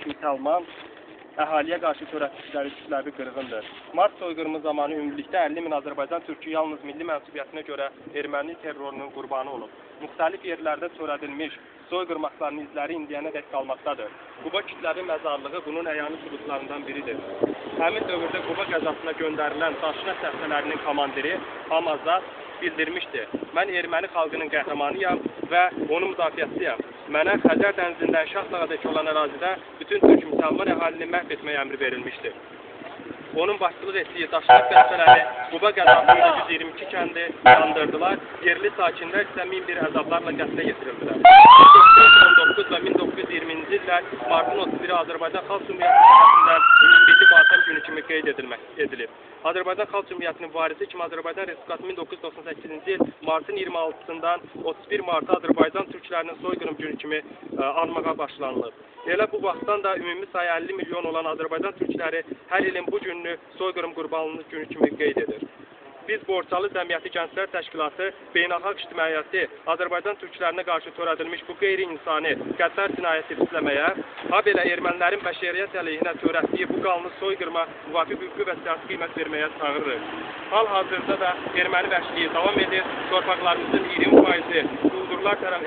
müsəlman əhaliyə qarşı törətdikləri kütləvi qırğındır. Mart soyqırımı zamanı ümumilikdə 50 min Azərbaycan türkü yalnız milli mənsubiyyətinə görə erməni terrorunun qurbanı olub. Müxtəlif yerlərdə törədilmiş soyqırmaqların izləri indiyənədək qalmaqdadır. Quba kütləvi məzarlığı bunun əyani sübutlarından biridir. Həmin dövrdə Quba qəzasına göndərilən daşına səfələrinin komandiri Hamazat bildirmişdi. Mən erməni xalqının qəhrəmanıyam və onun müdafiəsiyəm. Mənə Xəzər dənizindən Şahsağadək olan ərazidə bütün türk müsəlman əhalini məhv etməyə əmr verilmişdir. Onun başçılıq etdiyi daşlar qəsbələri Quba qəzasında 122 kəndi yandırdılar, yerli sakinlər isə 1001 əzablarla qətlə yetirildilər. 1919 və 1920-ci illər martın 31-i Azərbaycan Xalq Cümhuriyyəti tərəfindən Ümumilli Matəm günü kimi qeyd edilib. Azərbaycan Xalq Cümhuriyyətinin varisi kimi Azərbaycan Respublikası 1998-ci il martın 26-sından 31 martı Azərbaycan türklərinin soyqırım günü kimi anmağa başlanılıb. Elə bu vaxtdan da ümumi sayı 50 milyon olan Azərbaycan türkləri hər ilin bu gününü soyqırım qurbanlıq günü kimi qeyd edir. Biz Borçalı Cəmiyyəti Gənclər Təşkilatı beynəlxalq ictimaiyyəti Azərbaycan türklərinə qarşı törədilmiş bu qeyri-insani qəddar cinayəti pisləməyə, habelə ermənilərin bəşəriyyət əleyhinə törətdiyi bu qanlı soyqırma müvafiq hüquqi və siyasi qiymət verməyə çağırırıq. Hal-hazırda da erməni vəhşiliyi davam edir, torpaqlarımızın 20%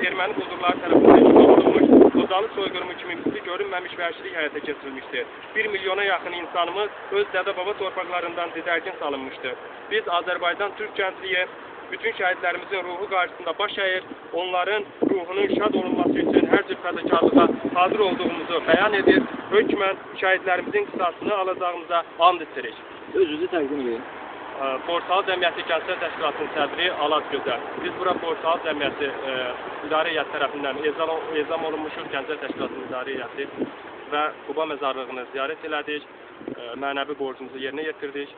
erməni quldurları tərəfindən tutulmuş, Qocalı soyqırımı kimi misli görünməmiş vəhşilik həyata keçirilmişdir. 1 milyona yaxın insanımız öz dədə-baba torpaqlarından didərgin salınmışdır. Biz Azərbaycan Türk gəncliyi bütün şəhidlərimizin ruhu qarşısında baş əyir, onların ruhunun şad olunması üçün hər cür fədakarlığa hazır olduğumuzu bəyan edir, hökmən şəhidlərimizin qisasını alacağımıza and içirik. Özünüzü təqdim edin. Borçalı Cəmiyyəti Gənclər Təşkilatının sədri Alaz Gözəl. Biz bura Borçalı Cəmiyyəti İdarə Heyəti tərəfindən ezam olunmuşuq, Gənclər Təşkilatının İdarə Heyəti və Quba məzarlığını ziyarət elədik, mənəvi borcumuzu yerinə yetirdik.